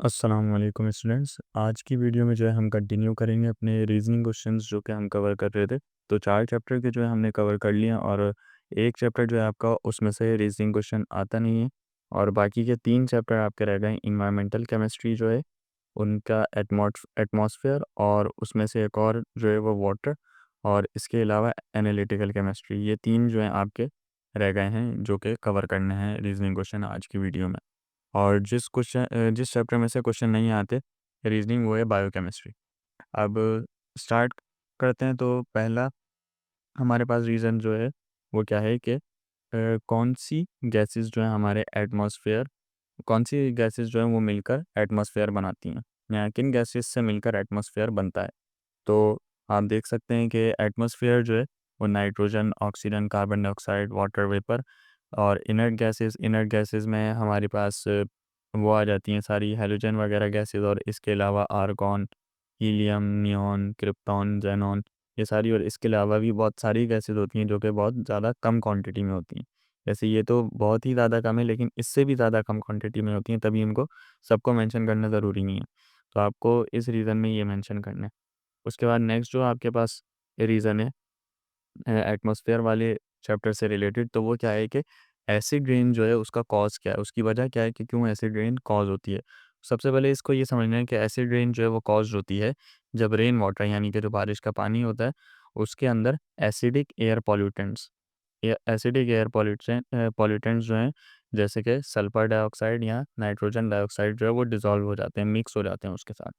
अस्सलाम वालेकुम स्टूडेंट्स। आज की वीडियो में जो है हम कंटिन्यू करेंगे अपने रीजनिंग क्वेश्चंस जो कि हम कवर कर रहे थे। तो 4 चैप्टर के जो है हमने कवर कर लिए और एक चैप्टर जो है आपका उसमें से रीजनिंग क्वेश्चन आता नहीं है और बाकी के 3 चैप्टर आपके रह गए। इन्वायरमेंटल केमिस्ट्री जो है उनका एटमॉस्फेयर और उसमें से एक और जो है वो वाटर और इसके अलावा एनालिटिकल केमिस्ट्री, ये 3 जो हैं आपके रह गए हैं जो कि कवर करने हैं रीजनिंग क्वेश्चन आज की वीडियो में। और जिस चैप्टर में से क्वेश्चन नहीं आते रीजनिंग, वो है बायोकेमिस्ट्री। अब स्टार्ट करते हैं। तो पहला हमारे पास रीज़न जो है वो क्या है कि कौन सी गैसेस जो है हमारे एटमॉस्फेयर, कौन सी गैसेस जो है वो मिलकर एटमॉस्फेयर बनाती हैं, या किन गैसेस से मिलकर एटमॉस्फेयर बनता है। तो आप देख सकते हैं कि एटमॉस्फेयर जो है वो nitrogen, oxygen, carbon dioxide, water vapour और इनर्ट गैसेस में हमारे पास वो आ जाती हैं सारी हैलोजन वगैरह गैसेस, और इसके अलावा argon, helium, neon, krypton, xenon, ये सारी, और इसके अलावा भी बहुत सारी गैसेस होती हैं जो कि बहुत ज़्यादा कम क्वांटिटी में होती हैं। जैसे ये तो बहुत ही ज़्यादा कम है, लेकिन इससे भी ज़्यादा कम क्वांटिटी में होती हैं, तभी इनको सबको मेंशन करना ज़रूरी नहीं है। तो आपको इस रीज़न में ये मेंशन करना है। उसके बाद नेक्स्ट जो आपके पास रीज़न है एटमॉस्फेयर वाले चैप्टर से रिलेटेड, तो वो क्या है कि एसिड रेन जो है उसका कॉज क्या है, उसकी वजह क्या है कि क्यों एसिड रेन कॉज होती है। सबसे पहले इसको ये समझना है कि एसिड रेन जो है वो कॉज होती है जब रेन वाटर यानी कि जो बारिश का पानी होता है उसके अंदर acidic air pollutants, acidic air pollutants जो हैं जैसे कि सल्फर डाइऑक्साइड या नाइट्रोजन डाइऑक्साइड जो है वो डिज़ोल्व हो जाते हैं, मिक्स हो जाते हैं उसके साथ।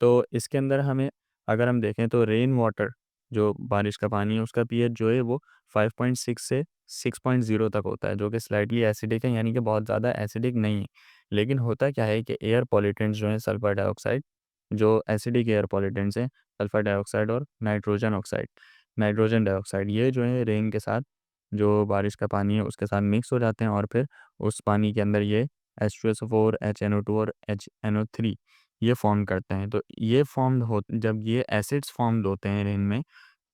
तो इसके अंदर हमें अगर हम देखें तो रेन वाटर, जो बारिश का पानी है, उसका पीएच जो है वो 5.6 से 6.0 तक होता है, जो कि स्लाइटली एसिडिक है, यानी कि बहुत ज़्यादा एसिडिक नहीं है। लेकिन होता क्या है कि एयर पॉल्यूटेंट्स जो हैं सल्फर डाइऑक्साइड, जो एसिडिक एयर पॉल्यूटेंट्स हैं सल्फर डाइऑक्साइड और नाइट्रोजन डाइऑक्साइड, ये जो है रेन के साथ, जो बारिश का पानी है उसके साथ मिक्स हो जाते हैं और फिर उस पानी के अंदर ये H2SO4, HNO2 और HNO3 ये फॉर्म करते हैं। तो ये फॉर्म्ड हो जब ये एसिड्स फॉर्म्ड होते हैं रेन में,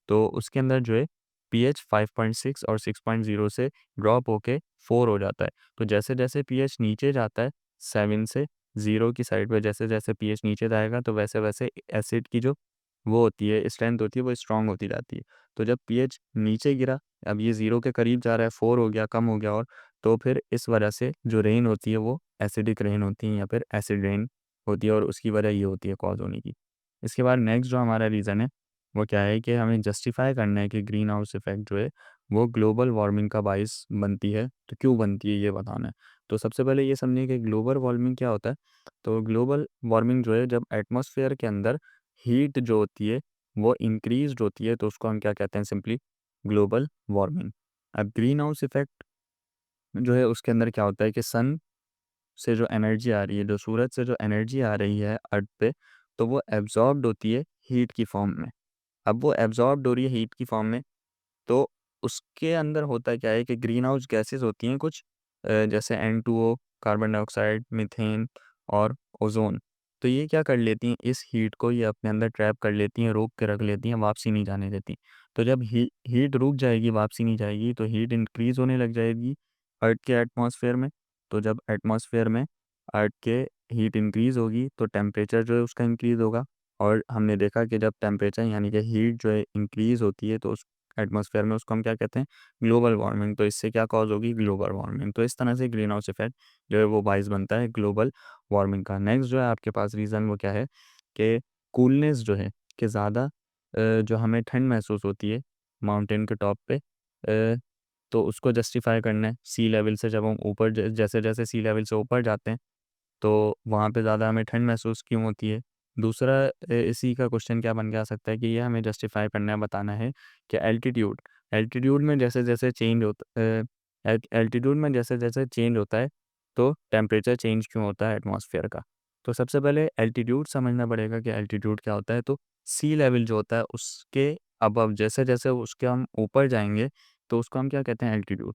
तो उसके अंदर जो है पीएच 5.6 और 6.0 से ड्रॉप होके 4 हो जाता है। तो जैसे-जैसे पीएच नीचे जाता है 7 से 0 की साइड पे, जैसे-जैसे पीएच नीचे जाएगा तो वैसे-वैसे एसिड की जो वो होती है, स्ट्रेंथ होती है, वो स्ट्रॉन्ग होती जाती है। तो जब पीएच नीचे गिरा, अब ये 0 के करीब जा रहा है, 4 हो गया, कम हो गया, और तो फिर इस वजह से जो रेन होती है वो एसिडिक रेन होती है या फिर एसिड रेन होती है, और उसकी वजह ये होती है कॉज़ होने की। इसके बाद नेक्स्ट जो हमारा रीज़न है वो क्या है कि हमें जस्टिफ़ाई करना है कि ग्रीन हाउस इफ़ेक्ट जो है वो ग्लोबल वार्मिंग का बाइस बनती है, तो क्यों बनती है ये बताना है। तो सबसे पहले ये समझिए कि ग्लोबल वार्मिंग क्या होता है। तो ग्लोबल वार्मिंग जो है जब एटमॉस्फेयर के अंदर हीट जो होती है वो इंक्रीज़्ड होती है, तो उसको हम क्या कहते हैं, सिंपली ग्लोबल वार्मिंग। अब ग्रीन हाउस इफ़ेक्ट जो है उसके अंदर क्या होता है कि सन से जो एनर्जी आ रही है, जो सूरज से जो एनर्जी आ रही है अर्थ पे, तो वो एब्ज़ॉर्ब्ड होती है हीट की फॉर्म में। अब वो एब्ज़ॉर्ब्ड हो रही है हीट की फॉर्म में, तो उसके अंदर होता क्या है कि ग्रीन हाउस गैसेस होती हैं कुछ, जैसे N2O, कार्बन डाइऑक्साइड, मीथेन और ओज़ोन। तो ये क्या कर लेती हैं, इस हीट को ये अपने अंदर ट्रैप कर लेती हैं, रोक के रख लेती हैं, वापसी नहीं जाने देती। तो जब हीट रुक जाएगी, वापसी नहीं जाएगी, तो हीट इंक्रीज़ होने लग जाएगी अर्थ के एटमॉस्फेयर में। तो जब एटमॉस्फेयर में अर्थ के हीट इंक्रीज़ होगी तो टेम्परेचर जो है उसका इंक्रीज़ होगा, और हमने देखा कि जब टेम्परेचर यानी कि हीट जो है इंक्रीज़ होती है तो उस एटमॉस्फेयर में, उसको हम क्या कहते हैं, ग्लोबल वार्मिंग। तो इससे क्या कॉज़ होगी, ग्लोबल वार्मिंग। तो इस तरह से ग्रीन हाउस इफ़ेक्ट जो है वो बाइस बनता है ग्लोबल वार्मिंग का। नेक्स्ट जो है आपके पास रीज़न वो क्या है कि कूलनेस जो है, कि ज़्यादा जो हमें ठंड महसूस होती है माउंटेन के टॉप पे, तो उसको जस्टिफ़ाई करना है सी लेवल से। जब हम ऊपर जैसे-जैसे सी लेवल से ऊपर जाते हैं तो वहाँ पे ज़्यादा हमें ठंड महसूस क्यों होती है। दूसरा इसी का क्वेश्चन क्या बन के आ सकता है कि ये हमें जस्टिफ़ाई करना है, बताना है कि एल्टीट्यूड एल्टीट्यूड में जैसे-जैसे चेंज होता एल्टीट्यूड में जैसे-जैसे चेंज होता है तो टेम्परेचर चेंज क्यों होता है एटमॉस्फेयर का। तो सबसे पहले एल्टीट्यूड समझना पड़ेगा कि एल्टीट्यूड क्या होता है। तो सी लेवल जो होता है उसके अबव, जैसे-जैसे उसके हम ऊपर जाएँगे तो उसको हम क्या कहते हैं, एल्टीट्यूड।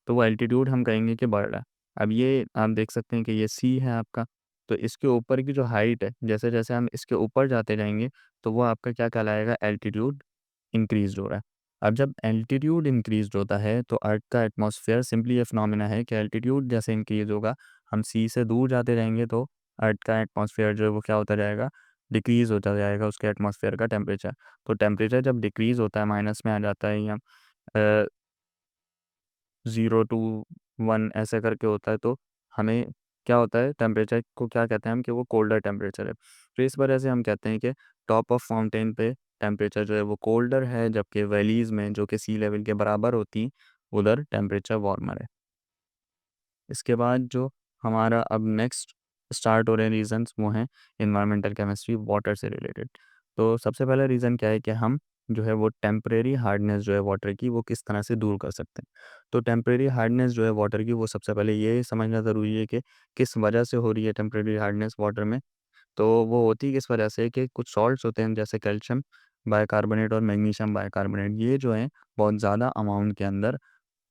तो वो एल्टीट्यूड हम कहेंगे कि बढ़ रहा है। अब ये आप देख सकते हैं कि ये सी है आपका, तो इसके ऊपर की जो हाइट है, जैसे-जैसे हम इसके ऊपर जाते जाएँगे, तो वो आपका क्या कहलाएगा, एल्टीट्यूड इंक्रीज़्ड हो रहा है। अब जब एल्टीट्यूड इंक्रीज़्ड होता है, तो अर्थ का एटमॉस्फेयर, सिंपली ये फिनोमेना है कि एल्टीट्यूड जैसे इंक्रीज़ होगा, हम सी से दूर जाते जाएँगे तो अर्थ का एटमॉस्फेयर जो है वो क्या होता जाएगा, डिक्रीज़ होता जाएगा उसके एटमॉस्फेयर का टेम्परेचर। तो टेम्परेचर जब डिक्रीज़ होता है, माइनस में आ जाता है या 0 टू 1 ऐसे करके होता है, तो हमें क्या होता है, टेम्परेचर को क्या कहते हैं हम कि वो कोल्डर टेम्परेचर है। तो इस वजह से हम कहते हैं कि टॉप ऑफ माउंटेन पे टेम्परेचर जो है वो कोल्डर है, जबकि वैलीज़ में जो कि सी लेवल के बराबर होती उधर टेम्परेचर वार्मर है। इसके बाद जो हमारा अब नेक्स्ट स्टार्ट हो रहे हैं रीजंस, वो हैं इन्वायरमेंटल केमिस्ट्री, वाटर से रिलेटेड। तो सबसे पहला रीज़न क्या है कि हम जो है वो टेम्परेरी हार्डनेस जो है वाटर की वो किस तरह से दूर कर सकते हैं। तो टेम्परेरी हार्डनेस जो है वाटर की, वो सबसे पहले ये समझना ज़रूरी है कि किस वजह से हो रही है टेम्परेरी हार्डनेस वाटर में। तो वो होती किस वजह से कि कुछ सॉल्ट्स होते हैं जैसे कैल्शियम बाइकार्बोनेट और मैग्नीशियम बाइकार्बोनेट, ये जो हैं बहुत ज़्यादा अमाउंट के अंदर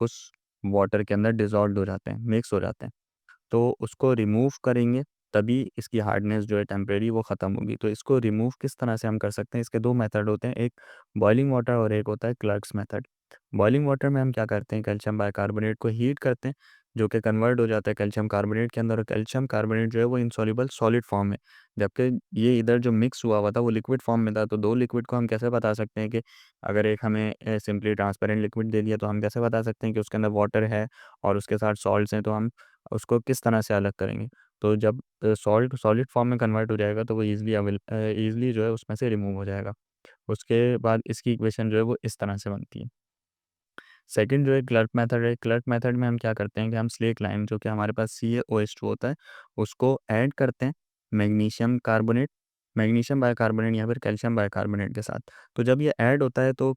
उस वाटर के अंदर डिज़ोल्व हो जाते हैं, मिक्स हो जाते हैं। तो उसको रिमूव करेंगे, तभी इसकी हार्डनेस जो है टेम्परेरी वो ख़त्म होगी। तो इसको रिमूव किस तरह से हम कर सकते हैं, इसके 2 मेथड होते हैं, एक बॉइलिंग वाटर और एक होता है क्लर्क्स मेथड। बॉइलिंग वाटर में हम क्या करते हैं, कैल्शियम बाइकार्बोनेट को हीट करते हैं, जो कि कन्वर्ट हो जाता है कैल्शियम कार्बोनेट के अंदर, और कैल्शियम कार्बोनेट जो है वो इनसॉल्युबल सॉलिड फॉर्म में, जबकि ये इधर जो मिक्स हुआ हुआ था वो लिक्विड फॉर्म में था। तो 2 लिक्विड को हम कैसे बता सकते हैं कि अगर एक हमें सिंपली ट्रांसपेरेंट लिक्विड दे दिया, तो हम कैसे बता सकते हैं कि उसके अंदर वाटर है और उसके साथ सॉल्ट्स हैं, तो हम उसको किस तरह से अलग करेंगे। तो जब सॉल्ट सॉलिड फॉर्म में कन्वर्ट हो जाएगा, तो वो ईज़िली जो है उसमें से रिमूव हो जाएगा। उसके बाद इसकी इक्वेशन जो है वो इस तरह से बनती है। सेकंड जो है क्लर्क मेथड है। क्लर्क मेथड में हम क्या करते हैं कि हम स्लेक लाइम जो कि हमारे पास CaOH2 होता है, उसको ऐड करते हैं मैग्नीशियम कार्बोनेट, मैग्नीशियम बाइकार्बोनेट या फिर कैल्शियम बाइकार्बोनेट के साथ। तो जब ये ऐड होता है, तो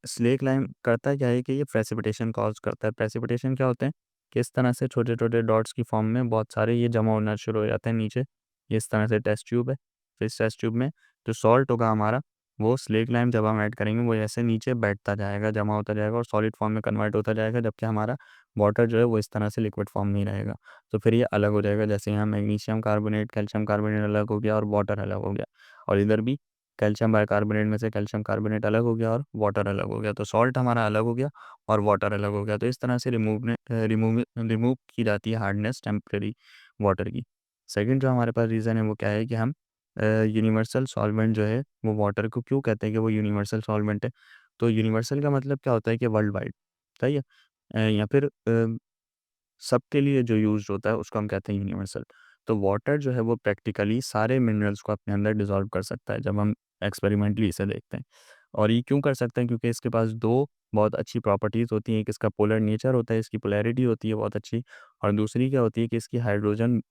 स्लेक लाइम करता क्या है कि ये प्रेसिपिटेशन कॉज़ करता है। प्रेसिपिटेशन क्या होते हैं कि इस तरह से छोटे-छोटे डॉट्स की फॉर्म में बहुत सारे ये जमा होना शुरू हो जाते हैं नीचे। ये इस तरह से टेस्ट ट्यूब है। फिर इस टेस्ट ट्यूब में जो सॉल्ट होगा हमारा, वो स्लेक लाइम जब हम ऐड करेंगे, वो ऐसे नीचे बैठता जाएगा, जमा होता जाएगा और सॉलिड फॉर्म में कन्वर्ट होता जाएगा, जबकि हमारा वाटर जो है वो इस तरह से लिक्विड फॉर्म में ही रहेगा। तो फिर ये अलग हो जाएगा, जैसे यहाँ मैग्नीशियम कार्बोनेट, कैल्शियम कार्बोनेट अलग हो गया और वाटर अलग हो गया, और इधर भी कैल्शियम बाइकार्बोनेट में से कैल्शियम कार्बोनेट अलग हो गया और वाटर अलग हो गया। तो सॉल्ट हमारा अलग हो गया और वाटर अलग हो गया। तो इस तरह से रिमूव की जाती है हार्डनेस टेम्परेरी वाटर की। सेकंड जो हमारे पास रीज़न है वो क्या है कि हम यूनिवर्सल सॉल्वेंट जो है वो वाटर को क्यों कहते हैं कि वो यूनिवर्सल सॉल्वेंट है। तो यूनिवर्सल का मतलब क्या होता है कि वर्ल्ड वाइड, सही है। या फिर सबके लिए जो यूज़्ड होता है उसको हम कहते हैं यूनिवर्सल। तो वाटर जो है वो प्रैक्टिकली सारे मिनरल्स को अपने अंदर डिसॉल्व कर सकता है जब हम एक्सपेरिमेंटली इसे देखते हैं। और ये क्यों कर सकते हैं, क्योंकि इसके पास 2 बहुत अच्छी प्रॉपर्टीज़ होती हैं। एक इसका पोलर नेचर होता है, इसकी पोलैरिटी होती है बहुत अच्छी, और दूसरी क्या होती है कि इसकी हाइड्रोजन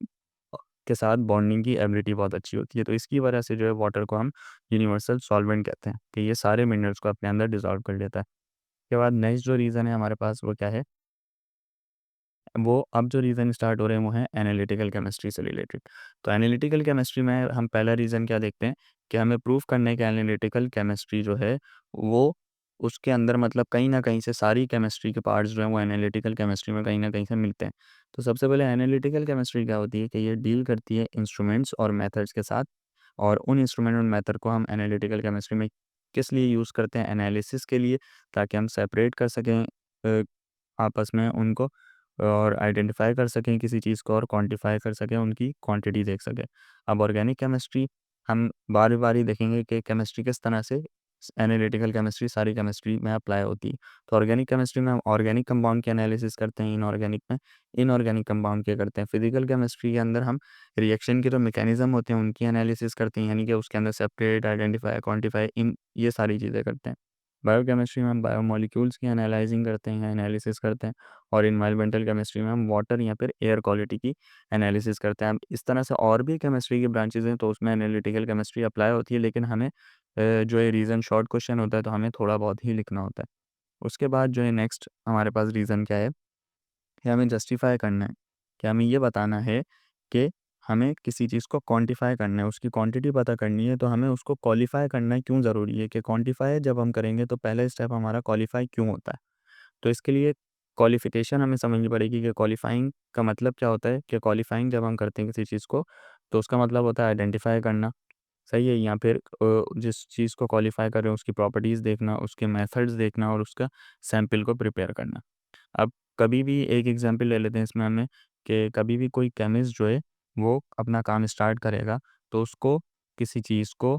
के साथ बॉन्डिंग की एबिलिटी बहुत अच्छी होती है। तो इसकी वजह से जो है वाटर को हम यूनिवर्सल सॉल्वेंट कहते हैं कि ये सारे मिनरल्स को अपने अंदर डिसॉल्व कर लेता है। उसके बाद नेक्स्ट जो रीज़न है हमारे पास वो क्या है, वो अब जो रीज़न स्टार्ट हो रहे हैं वो हैं एनालिटिकल केमिस्ट्री से रिलेटेड। तो एनालिटिकल केमिस्ट्री में हम पहला रीज़न क्या देखते हैं कि हमें प्रूव करना है कि एनालिटिकल केमिस्ट्री जो है वो उसके अंदर मतलब कहीं न कहीं से सारी केमिस्ट्री के पार्ट्स जो हैं वो एनालिटिकल केमिस्ट्री में कहीं न कहीं से मिलते हैं। तो सबसे पहले एनालिटिकल केमिस्ट्री क्या होती है कि ये डील करती है इंस्ट्रूमेंट्स और मेथड्स के साथ, और उन इंस्ट्रूमेंट और मेथड को हम एनालिटिकल केमिस्ट्री में किस लिए यूज़ करते हैं, एनालिसिस के लिए, ताकि हम सेपरेट कर सकें आपस में उनको, और आइडेंटिफ़ाई कर सकें किसी चीज़ को और क्वांटिफ़ाई कर सकें, उनकी क्वांटिटी देख सकें। अब ऑर्गेनिक केमिस्ट्री हम बारी-बारी देखेंगे कि केमिस्ट्री किस तरह से एनालिटिकल केमिस्ट्री सारी केमिस्ट्री में अप्लाई होती है। तो ऑर्गेनिक केमिस्ट्री में हम ऑर्गेनिक कंपाउंड की एनालिसिस करते हैं, इनऑर्गेनिक में इनऑर्गेनिक कंपाउंड के करते हैं। फिज़िकल केमिस्ट्री के अंदर हम रिएक्शन के जो मैकेनिज़्म होते हैं उनकी एनालिसिस करते हैं, यानी कि उसके अंदर सेपरेट, आइडेंटिफ़ाई, क्वांटिफ़ाई, इन ये सारी चीज़ें करते हैं। बायोकेमिस्ट्री में हम बायोमॉलिक्यूल्स की एनालाइज़िंग करते हैं, एनालिसिस करते हैं, और एनवायरमेंटल केमिस्ट्री में हम वाटर या फिर एयर क्वालिटी की एनालिसिस करते हैं। अब इस तरह से और भी केमिस्ट्री की ब्रांचेज़ हैं, तो उसमें एनालिटिकल केमिस्ट्री अप्लाई होती है, लेकिन हमें जो है रीज़न शॉर्ट क्वेश्चन होता है, तो हमें थोड़ा बहुत ही लिखना होता है। उसके बाद जो है नेक्स्ट हमारे पास रीज़न क्या है कि हमें जस्टिफ़ाई करना है, कि हमें ये बताना है कि हमें किसी चीज़ को क्वांटिफ़ाई करना है, उसकी क्वांटिटी पता करनी है, तो हमें उसको क्वालिफ़ाई करना क्यों ज़रूरी है, कि क्वांटिफ़ाई जब हम करेंगे तो पहला स्टेप हमारा क्वालिफ़ाई क्यों होता है। तो इसके लिए क्वालिफ़िकेशन हमें समझनी पड़ेगी कि क्वालिफ़ाइंग का मतलब क्या होता है, कि क्वालिफ़ाइंग जब हम करते हैं किसी चीज़ को, तो उसका मतलब होता है आइडेंटिफ़ाई करना, सही है? या फिर जिस चीज़ को क्वालिफ़ाई कर रहे हैं उसकी प्रॉपर्टीज़ देखना, उसके मेथड्स देखना और उसका सैंपल को प्रिपेयर करना। अब कभी भी एक एग्जांपल ले लेते हैं इसमें हमें, कि कभी भी कोई केमिस्ट जो है वो अपना काम स्टार्ट करेगा तो उसको किसी चीज़ को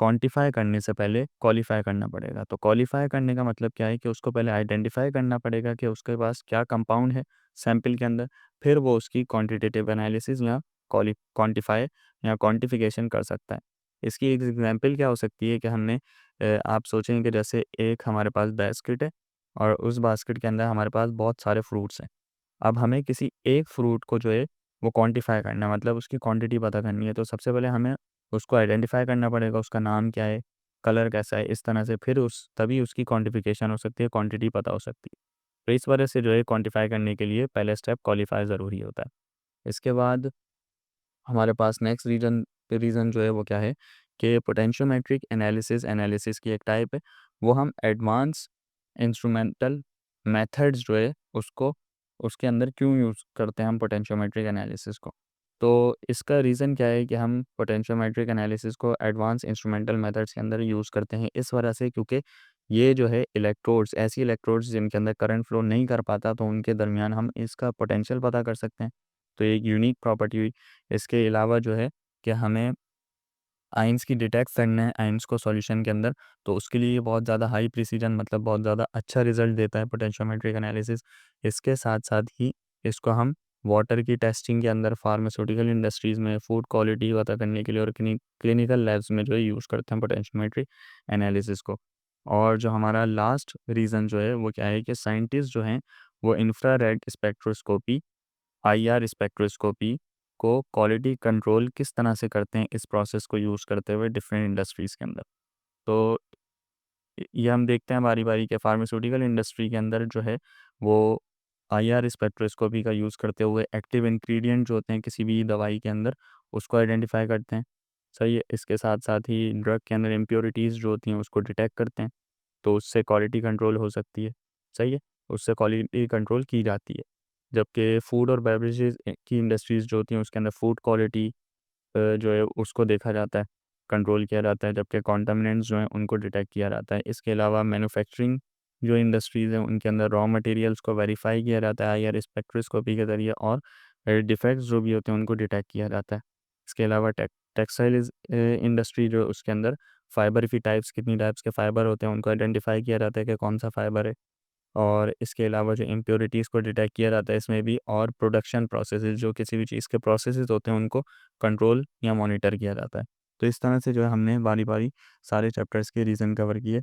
क्वांटिफ़ाई करने से पहले क्वालीफ़ाई करना पड़ेगा। तो क्वालीफ़ाई करने का मतलब क्या है कि उसको पहले आइडेंटिफ़ाई करना पड़ेगा कि उसके पास क्या कंपाउंड है सैंपल के अंदर, फिर वो उसकी क्वांटिटेटिव एनालिसिस या क्वांटिफ़ाई या क्वांटिफ़िकेशन कर सकता है। इसकी एक एग्ज़ाम्पल क्या हो सकती है कि आप सोचेंगे कि जैसे एक हमारे पास बास्केट है और उस बास्केट के अंदर हमारे पास बहुत सारे फ्रूट्स हैं। अब हमें किसी एक फ्रूट को जो है वो क्वांटिफ़ाई करना है, मतलब उसकी क्वांटिटी पता करनी है। तो सबसे पहले हमें उसको आइडेंटिफ़ाई करना पड़ेगा, उसका नाम क्या है, कलर कैसा है, इस तरह से फिर उस तभी उसकी क्वांटिफ़िकेशन हो सकती है, क्वांटिटी पता हो सकती है। तो इस वजह से जो है क्वांटिफ़ाई करने के लिए पहला स्टेप क्वालीफाई ज़रूरी होता है। इसके बाद हमारे पास नेक्स्ट रीज़न जो है वो क्या है कि पोटेंशियोमेट्रिक एनालिसिस की एक टाइप है। वो हम एडवांस इंस्ट्रूमेंटल मेथड्स जो है उसको उसके अंदर क्यों यूज़ करते हैं हम पोटेंशियोमेट्रिक एनालिसिस को। तो इसका रीज़न क्या है कि हम पोटेंशियोमेट्रिक एनालिसिस को एडवांस इंस्ट्रूमेंटल मेथड्स के अंदर यूज़ करते हैं इस वजह से, क्योंकि ये जो है ऐसी इलेक्ट्रोड्स जिनके अंदर करंट फ्लो नहीं कर पाता, तो उनके दरमियान हम इसका पोटेंशियल पता कर सकते हैं। तो एक यूनिक प्रॉपर्टी हुई। इसके अलावा जो है कि हमें आयंस की डिटेक्ट करना है आयंस को सॉल्यूशन के अंदर, तो उसके लिए ये बहुत ज़्यादा हाई प्रिसीजन, मतलब बहुत ज़्यादा अच्छा रिजल्ट देता है पोटेंशियोमेट्रिक एनालिसिस। इसके साथ साथ ही इसको हम वाटर की टेस्टिंग के अंदर, फार्मास्यूटिकल इंडस्ट्रीज़ में फूड क्वालिटी पता करने के लिए और क्लिनिकल लैब्स में जो है यूज़ करते हैं पोटेंशियोमेट्रिक एनालिसिस को। और जो हमारा लास्ट रीज़न जो है वो क्या है कि साइंटिस्ट जो हैं वो इंफ्रारेड स्पेक्ट्रोस्कोपी, आईआर स्पेक्ट्रोस्कोपी को क्वालिटी कंट्रोल किस तरह से करते हैं इस प्रोसेस को यूज़ करते हुए डिफरेंट इंडस्ट्रीज़ के अंदर। तो ये हम देखते हैं बारी-बारी के फार्मास्यूटिकल इंडस्ट्री के अंदर जो है वो आईआर स्पेक्ट्रोस्कोपी का यूज़ करते हुए एक्टिव इंग्रीडिएंट जो होते हैं किसी भी दवाई के अंदर उसको आइडेंटिफ़ाई करते हैं। सही है। इसके साथ-साथ ही ड्रग के अंदर इम्प्योरिटीज़ जो होती हैं उसको डिटेक्ट करते हैं। तो उससे क्वालिटी कंट्रोल हो सकती है। सही है। उससे क्वालिटी कंट्रोल की जाती है। जबकि फूड और बेवरेजेज़ की इंडस्ट्रीज़ जो होती हैं उसके अंदर फूड क्वालिटी जो है उसको देखा जाता है, कंट्रोल किया जाता है, जबकि कॉन्टामिनेंट्स जो हैं उनको डिटेक्ट किया जाता है। इसके अलावा मैन्युफैक्चरिंग जो इंडस्ट्रीज़ हैं उनके अंदर रॉ मटेरियल्स को वेरीफ़ाई किया जाता है आईआर स्पेक्ट्रोस्कोपी के ज़रिए, और डिफेक्ट्स जो भी होते हैं उनको डिटेक्ट किया जाता है। इसके अलावा टेक्सटाइल्स इंडस्ट्री जो उसके अंदर फाइबर की टाइप्स, कितनी टाइप्स के फाइबर होते हैं उनको आइडेंटिफ़ाई किया जाता है कि कौन-सा फाइबर है। और इसके अलावा जो इम्प्योरिटीज़ को डिटेक्ट किया जाता है इसमें भी, और प्रोडक्शन प्रोसेसेस जो किसी भी चीज़ के प्रोसेसेस होते हैं उनको कंट्रोल या मॉनिटर किया जाता है। तो इस तरह से जो है हमने बारी-बारी सारे चैप्टर्स के रीज़न कवर किए।